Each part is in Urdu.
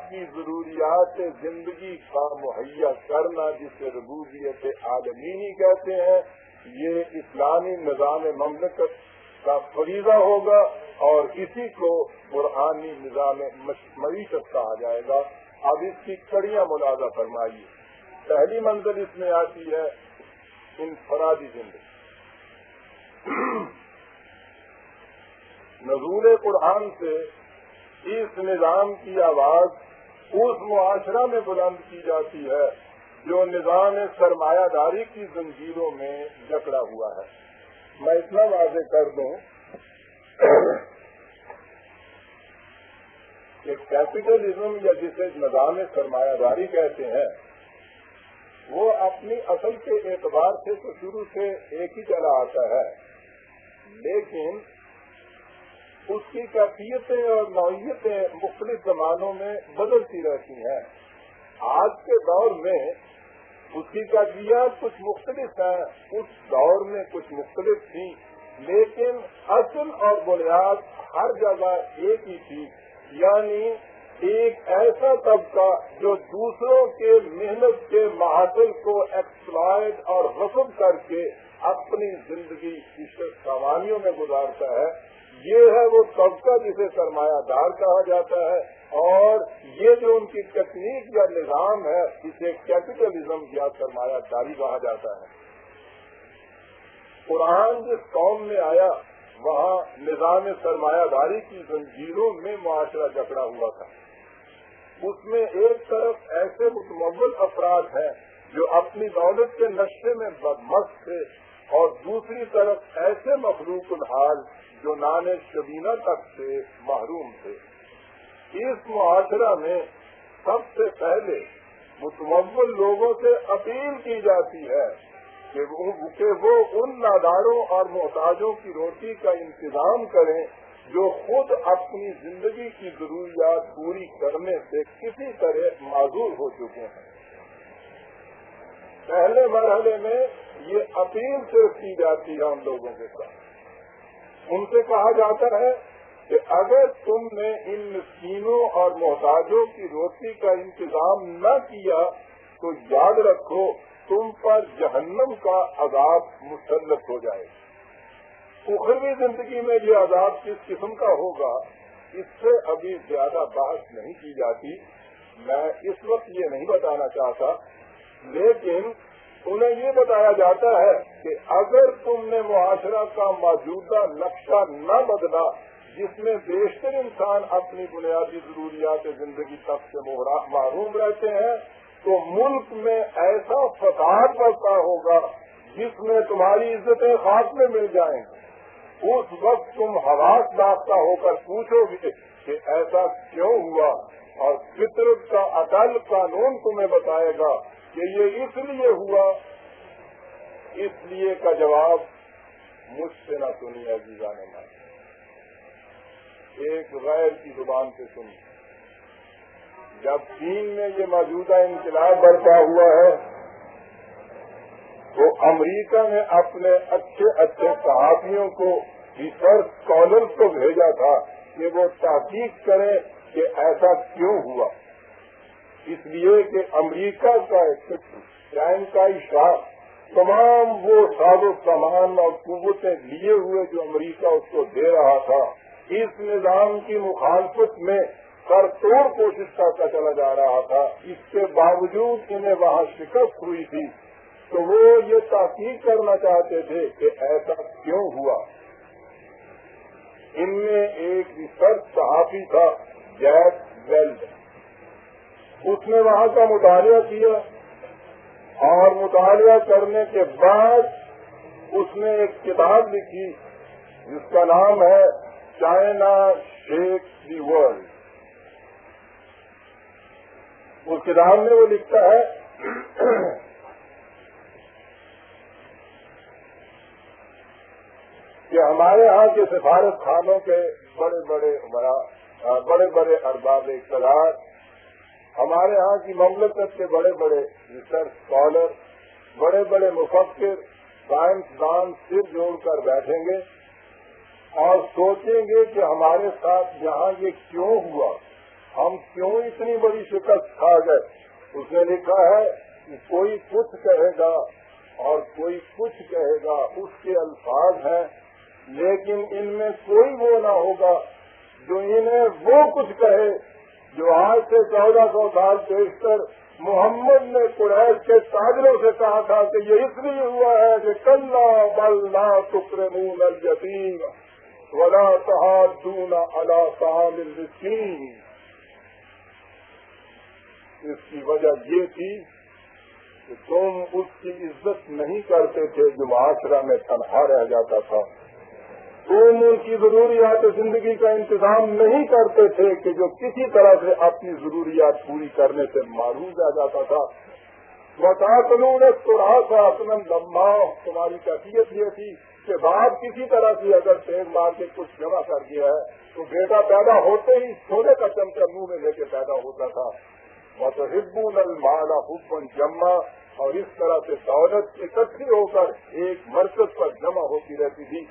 کی ضروریات زندگی کا مہیا کرنا، جسے ربوبیت عالمینی کہتے ہیں، یہ اسلامی نظام مملکت کا فریضہ ہوگا اور اسی کو قرآنی نظام معیشت کہا جائے گا۔ اب اس کی کڑیاں ملاحظہ فرمائیے۔ پہلی منزل اس میں آتی ہے انفرادی زندگی۔ نزول قرآن سے اس نظام کی آواز اس معاشرہ میں بلند کی جاتی ہے جو نظام سرمایہ داری کی زنجیروں میں جکڑا ہوا ہے۔ میں اتنا واضح کر دوں کہ کیپٹلزم یا جسے نظام سرمایہ داری کہتے ہیں، وہ اپنی اصل کے اعتبار سے تو شروع سے ایک ہی چلا آتا ہے، لیکن اس کی کیفیتیں اور نوعیتیں مختلف زمانوں میں بدلتی رہتی ہیں۔ آج کے دور میں اس کی کیفیات کچھ مختلف ہیں، اس دور میں کچھ مختلف تھی، لیکن اصل اور بنیاد ہر جگہ ایک ہی تھی، یعنی ایک ایسا طبقہ جو دوسروں کے محنت کے محاصل کو ایکسپلائٹ اور غصب کر کے اپنی زندگی عشرت سامانیوں میں گزارتا ہے، یہ ہے وہ طبقہ جسے سرمایہ دار کہا جاتا ہے، اور یہ جو ان کی تکنیک یا نظام ہے اسے کیپٹلزم یا سرمایہ داری کہا جاتا ہے۔ قرآن جس قوم میں آیا وہاں نظام سرمایہ داری کی زنجیروں میں معاشرہ جکڑا ہوا تھا۔ اس میں ایک طرف ایسے متمول افراد ہیں جو اپنی دولت کے نشے میں بدمست تھے، اور دوسری طرف ایسے مخلوق الحال جو نان شبینہ تک سے محروم تھے۔ اس معاشرہ میں سب سے پہلے متمول لوگوں سے اپیل کی جاتی ہے کہ وہ ان ناداروں اور محتاجوں کی روٹی کا انتظام کریں جو خود اپنی زندگی کی ضروریات پوری کرنے سے کسی طرح معذور ہو چکے ہیں۔ پہلے مرحلے میں یہ اپیل صرف کی جاتی ہے ان لوگوں کے ساتھ، ان سے کہا جاتا ہے کہ اگر تم نے ان مسکینوں اور محتاجوں کی روٹی کا انتظام نہ کیا تو یاد رکھو تم پر جہنم کا عذاب مسلط ہو جائے گا۔ اخروی زندگی میں یہ عذاب کس قسم کا ہوگا اس سے ابھی زیادہ بحث نہیں کی جاتی، میں اس وقت یہ نہیں بتانا چاہتا، لیکن انہیں یہ بتایا جاتا ہے کہ اگر تم نے معاشرہ کا موجودہ نقشہ نہ بدلا جس میں بیشتر انسان اپنی بنیادی ضروریات زندگی تک سے محروم رہتے ہیں، تو ملک میں ایسا فساد برپا ہوگا جس میں تمہاری عزتیں خاک میں مل جائیں گی۔ اس وقت تم حواس داختہ ہو کر پوچھو گے کہ ایسا کیوں ہوا، اور فطرت کا اٹل قانون تمہیں بتائے گا کہ یہ اس لیے ہوا۔ اس لیے کا جواب مجھ سے نہ سنیے عزیزان میں، ایک غیر کی زبان سے سنیے۔ جب چین میں یہ موجودہ انقلاب برپا ہوا ہے تو امریکہ نے اپنے اچھے اچھے صحافیوں کو، ریسرچ اسکالرس کو بھیجا تھا کہ وہ تحقیق کریں کہ ایسا کیوں ہوا، اس لیے کہ امریکہ کا امریکائی شاہ تمام وہ ساز و سامان اور قوتیں لیے ہوئے جو امریکہ اس کو دے رہا تھا، اس نظام کی مخالفت میں کرتوڑ کوشش کرتا چلا جا رہا تھا۔ اس کے باوجود انہیں وہاں شکست ہوئی تھی، تو وہ یہ تحقیق کرنا چاہتے تھے کہ ایسا کیوں ہوا۔ ان میں ایک ریسرچ صحافی تھا جیک ویلڈ، اس نے وہاں کا مطالعہ کیا، اور مطالعہ کرنے کے بعد اس نے ایک کتاب لکھی جس کا نام ہے چائنا شیکس دی ورلڈ۔ اس کتاب میں وہ لکھتا ہے کہ ہمارے ہاں کے سفارت خانوں کے بڑے بڑے ارباب اقتدار، ہمارے ہاں کی مملکت کے بڑے بڑے ریسرچ اسکالر، بڑے بڑے مفکر، سائنسدان سر جوڑ کر بیٹھیں گے اور سوچیں گے کہ ہمارے ساتھ یہاں یہ کیوں ہوا، ہم کیوں اتنی بڑی شکست کھا گئے؟ اس نے لکھا ہے کہ کوئی کچھ کہے گا اور کوئی کچھ کہے گا، اس کے الفاظ ہیں، لیکن ان میں کوئی وہ نہ ہوگا جو انہیں وہ کچھ کہے جو آج سے 1400 سال پیشتر محمد نے قریش کے تاجروں سے کہا تھا کہ یہ اس لیے ہوا ہے کہ کلا بل لا تکرمون الیتیم ولا تحاضون علی طعام المسکین۔ اس کی وجہ یہ تھی کہ تم اس کی عزت نہیں کرتے تھے جو معاشرہ میں تنہا رہ جاتا تھا، تم ان کی ضروریات زندگی کا انتظام نہیں کرتے تھے کہ جو کسی طرح سے اپنی ضروریات پوری کرنے سے معروف رہ جاتا تھا۔ وَتَأْكُلُونَ التُّرَاثَ أَكْلًا لَمًّا، تمہاری کیفیت یہ تھی کہ باپ کسی طرح سے اگر تیز مار کے کچھ جمع کر دیا ہے تو بیٹا پیدا ہوتے ہی سونے کا چمچہ منہ میں لے کے پیدا ہوتا تھا۔ وَتُحِبُّونَ الْمَالَ حُبًّا جَمًّا، اور اس طرح سے دولت اکٹھی ہو کر ایک مرکز پر جمع ہوتی رہتی تھی۔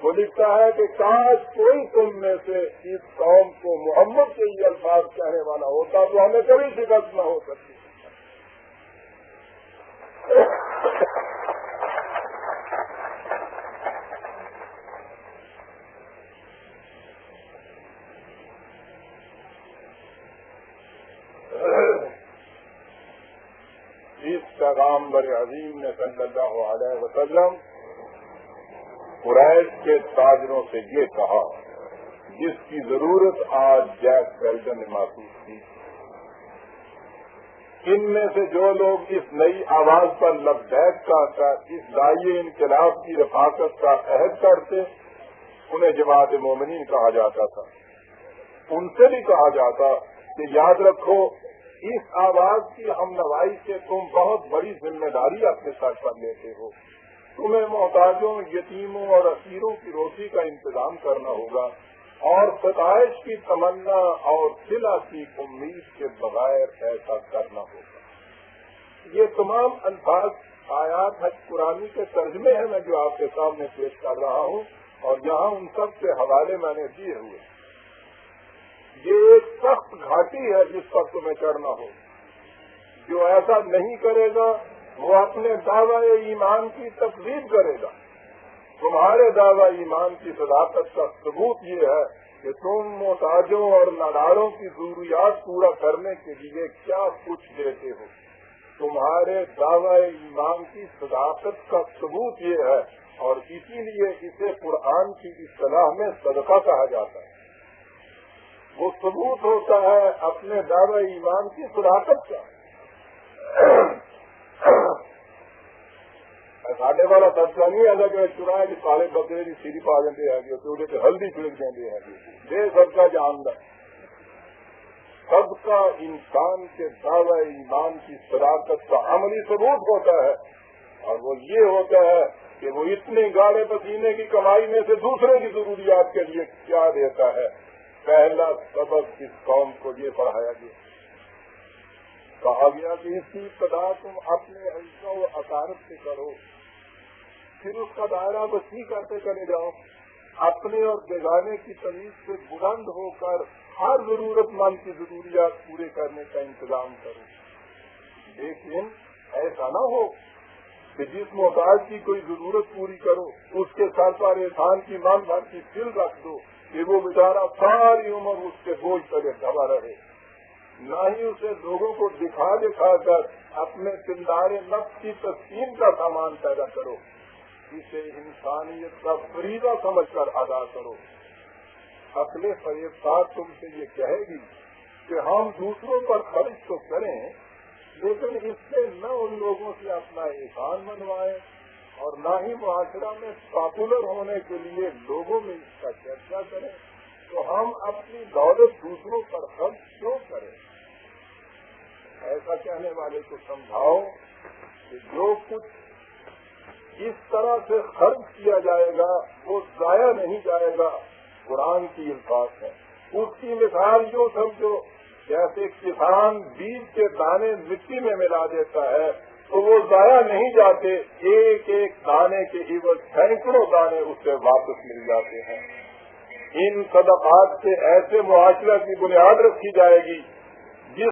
وہ لکھتا ہے کہ کاش کوئی تم میں سے اس قوم کو محمد کے یہ الفاظ کہنے والا ہوتا تو ہمیں کبھی شکست نہ ہو سکتی۔ اس پیغمبر عظیم نے صلی اللہ علیہ وسلم قریش کے تاجروں سے یہ کہا جس کی ضرورت آج جیک ویلڈن نے محسوس کی۔ ان میں سے جو لوگ اس نئی آواز پر لبیک کا اس داعیے انقلاب کی رفاقت کا عہد کرتے انہیں جماعت مومنین کہا جاتا تھا۔ ان سے بھی کہا جاتا کہ یاد رکھو اس آواز کی ہم نوائی سے تم بہت بڑی ذمہ داری اپنے سر پر لیتے ہو، تمہیں محتاجوں، یتیموں اور اسیروں کی روٹی کا انتظام کرنا ہوگا اور ستائش کی تمنا اور صلہ کی امید کے بغیر ایسا کرنا ہوگا۔ یہ تمام الفاظ آیات حج قرآنی کے ترجمے ہیں میں جو آپ کے سامنے پیش کر رہا ہوں، اور یہاں ان سب کے حوالے میں نے دیے ہوئے۔ یہ ایک سخت گھاٹی ہے جس پر تمہیں چڑھنا ہو۔ جو ایسا نہیں کرے گا وہ اپنے دعوی ایمان کی تکذیب کرے گا۔ تمہارے دعوی ایمان کی صداقت کا ثبوت یہ ہے کہ تم محتاجوں اور ناداروں کی ضروریات پورا کرنے کے لیے کیا کچھ دیتے ہو۔ تمہارے دعوی ایمان کی صداقت کا ثبوت یہ ہے، اور اسی لیے اسے قرآن کی اصطلاح میں صدقہ کہا جاتا ہے۔ وہ ثبوت ہوتا ہے اپنے دعوی ایمان کی صداقت کا۔ ساڈے والا سبزہ نہیں ہے کہ چرائے کی سارے بکرے کی سیری پا دیں گے تو ہلدی چھڑک دیں گے، یہ سب کا جاندار سب کا انسان کے دعوی ایمان کی صداقت کا عملی ثبوت ہوتا ہے، اور وہ یہ ہوتا ہے کہ وہ اتنے گاڑے پسینے کی کمائی میں سے دوسرے کی ضروریات کے لیے کیا دیتا ہے۔ پہلا سبق اس قوم کو یہ پڑھایا گیا، کہا گیا کہ اس کی ابتدا تم اپنے اعزاء و اقارب سے کرو، پھر اس کا دائرہ وسیع کرتے چلے جاؤ، اپنے اور بیگانے کی تمیز سے بلند ہو کر ہر ضرورت مند کی ضروریات پورے کرنے کا انتظام کرو۔ لیکن ایسا نہ ہو کہ جس محتاج کی کوئی ضرورت پوری کرو اس کے ساتھ سارے احسان کی مان بھر کی دل رکھ دو کہ وہ بیچارہ ساری عمر اس کے بوجھ تلے دبا رہے، نہ ہی اسے لوگوں کو دکھا دکھا کر اپنے پندار نفس کی تسکین کا سامان پیدا کرو، اسے انسانیت کا فریضہ سمجھ کر ادا کرو۔ عقل فریفتار تم سے یہ کہے گی کہ ہم دوسروں پر خرچ تو کریں لیکن اس سے نہ ان لوگوں سے اپنا احسان منوائیں اور نہ ہی معاشرہ میں پاپولر ہونے کے لیے لوگوں میں اس کا چرچا کریں، تو ہم اپنی دولت دوسروں پر خرچ کیوں کریں؟ ایسا کہنے والے کو سمجھاؤ کہ جو کچھ اس طرح سے خرچ کیا جائے گا وہ ضائع نہیں جائے گا۔ قرآن کی الفاظ ہے، اس کی مثال جو سمجھو جیسے کسان بیج کے دانے مٹی میں ملا دیتا ہے تو وہ ضائع نہیں جاتے، ایک ایک دانے کے عوض سینکڑوں دانے اس سے واپس مل جاتے ہیں۔ ان صدقات سے ایسے معاشرہ کی بنیاد رکھی جائے گی